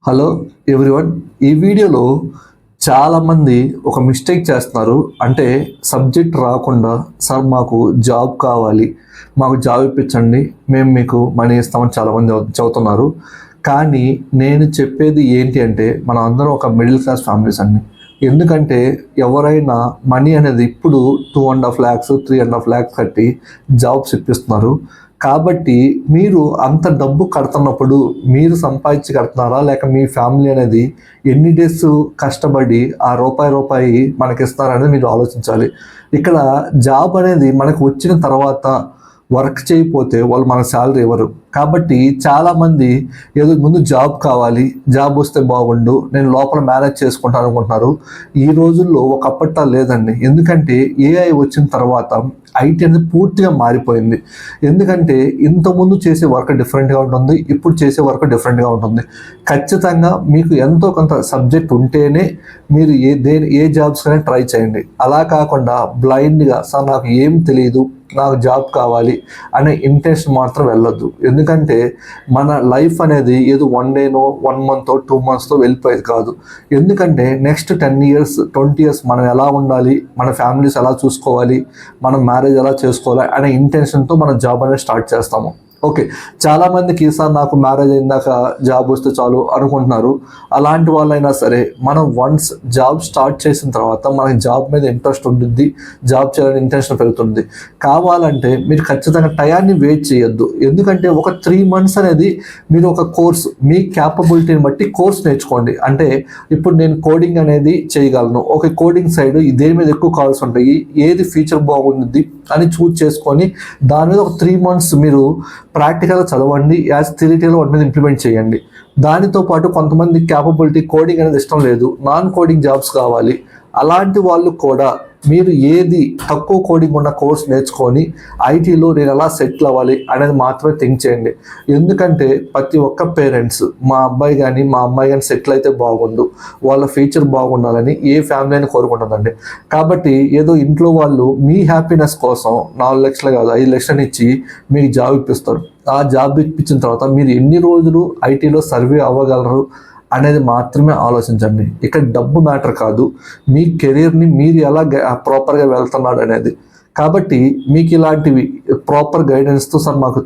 Hello everyone. ఈ వీడియోలో చాలామంది ఒక మిస్టేక్ చేస్తున్నారు. అంటే సబ్జెక్ట్ రాకుండా సార్ మాకు జాబ్ కావాలి, మాకు జాబ్ ఇప్పించండి, మేము మీకు మనీ ఇస్తామని చాలామంది చెబుతున్నారు. కానీ నేను చెప్పేది ఏంటి అంటే మనం అందరం ఒక మిడిల్ క్లాస్ ఫ్యామిలీస్ అండి. ఎందుకంటే ఎవరైనా మనీ అనేది ఇప్పుడు 2.5 lakhs 3.5 lakhs కట్టి జాబ్స్ ఇప్పిస్తున్నారు. కాబట్టి మీరు అంత డబ్బు కడుతున్నప్పుడు మీరు సంపాదించి కడుతున్నారా, లేక మీ ఫ్యామిలీ అనేది ఎన్ని డేస్ కష్టపడి ఆ రూపాయి రూపాయి మనకిస్తారనేది మీరు ఆలోచించాలి. ఇక్కడ జాబ్ అనేది మనకు వచ్చిన తర్వాత వర్క్ చేయకపోతే వాళ్ళు మనకు శాలరీ ఇవ్వరు. కాబట్టి చాలామంది ఏదో ముందు జాబ్ కావాలి, జాబ్ వస్తే బాగుండు, నేను లోపల మేనేజ్ చేసుకుంటాను అనుకుంటున్నారు. ఈ రోజుల్లో ఒకప్పట్లా లేదండి. ఎందుకంటే ఏఐ వచ్చిన తర్వాత ఐటీ అనేది పూర్తిగా మారిపోయింది. ఎందుకంటే ఇంతకుముందు చేసే వర్క్ డిఫరెంట్గా ఉంటుంది, ఇప్పుడు చేసే వర్క్ డిఫరెంట్గా ఉంటుంది. ఖచ్చితంగా మీకు ఎంతో కొంత సబ్జెక్ట్ ఉంటేనే మీరు ఏ జాబ్స్ కానీ ట్రై చేయండి. అలా కాకుండా బ్లైండ్గా సార్ నాకు ఏం తెలియదు, నాకు జాబ్ కావాలి అనే ఇంటెన్షన్ మాత్రం వెళ్ళొద్దు. ఎందుకంటే మన లైఫ్ అనేది ఏదో 1 డేనో 1 month 2 months వెళ్ళిపోయేది కాదు. ఎందుకంటే నెక్స్ట్ 10 years 20 years మనం ఎలా ఉండాలి, మన ఫ్యామిలీస్ ఎలా చూసుకోవాలి, మనం మ్యారేజ్ ఎలా చేసుకోవాలి అనే ఇంటెన్షన్తో మనం జాబ్ అనేది స్టార్ట్ చేస్తాము. ఓకే, చాలామందికి సార్ నాకు మ్యారేజ్ అయిందాక జాబ్ వస్తే చాలు అనుకుంటున్నారు. అలాంటి వాళ్ళైనా సరే మనం వన్స్ జాబ్ స్టార్ట్ చేసిన తర్వాత మనకి జాబ్ మీద ఇంట్రెస్ట్ ఉంటుంది, జాబ్ చేయాలని ఇంటెన్షన్ పెరుగుతుంది. కావాలంటే మీరు ఖచ్చితంగా టయాన్ని వెయిట్ చేయొద్దు. ఎందుకంటే ఒక 3 months అనేది మీరు ఒక కోర్స్, మీ క్యాపబిలిటీని బట్టి కోర్స్ నేర్చుకోండి. అంటే ఇప్పుడు నేను కోడింగ్ అనేది చేయగలను, ఓకే కోడింగ్ సైడ్ దేని మీద ఎక్కువ కాల్స్ ఉంటాయి, ఏది ఫీచర్ బాగుంటుంది అని చూజ్ చేసుకొని దాని మీద ఒక 3 months మీరు ప్రాక్టికల్గా చదవండి, యాజ్ థియరిటికల్ వాటి మీద ఇంప్లిమెంట్ చేయండి. దానితో పాటు కొంతమంది క్యాపబిలిటీ కోడింగ్ అనేది ఇష్టం లేదు, నాన్ కోడింగ్ జాబ్స్ కావాలి. అలాంటి వాళ్ళు కూడా మీరు ఏది తక్కువ కోడింగ్ ఉన్న కోర్స్ నేర్చుకొని ఐటీలో నేను ఎలా సెటిల్ అవ్వాలి అనేది మాత్రమే థింక్ చేయండి. ఎందుకంటే ప్రతి ఒక్క పేరెంట్స్ మా అబ్బాయి కానీ మా అమ్మాయి కానీ సెటిల్ అయితే బాగుండు, వాళ్ళ ఫ్యూచర్ బాగుండాలని ఏ ఫ్యామిలీ అని కోరుకుంటుందండి. కాబట్టి ఏదో ఇంట్లో వాళ్ళు మీ హ్యాపీనెస్ కోసం 4 లక్షలు కాదు 5 లక్షలు ఇచ్చి మీకు జాబ్ ఇప్పిస్తారు. ఆ జాబ్ ఇప్పించిన తర్వాత మీరు ఎన్ని రోజులు ఐటీలో సర్వే అవ్వగలరు అనేది మాత్రమే ఆలోచించండి. ఇక్కడ డబ్బు మ్యాటర్ కాదు, మీ కెరీర్ని మీరు ఎలా ప్రాపర్గా వెళ్తున్నాడు అనేది. కాబట్టి మీకు ఇలాంటివి ప్రాపర్ గైడెన్స్తో సార్ మాకు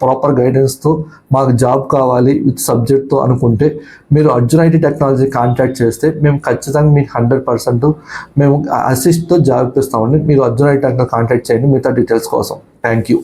ప్రాపర్ గైడెన్స్తో మాకు జాబ్ కావాలి విత్ సబ్జెక్ట్తో అనుకుంటే మీరు అర్జున్ ఐటీ టెక్నాలజీ కాంటాక్ట్ చేస్తే మేము ఖచ్చితంగా మీకు 100% మేము అసిస్ట్తో జాబ్ ఇస్తామండి. మీరు అర్జున్ ఐటీ టెక్నాలజీ కాంటాక్ట్ చేయండి మిగతా డీటెయిల్స్ కోసం. Thank you.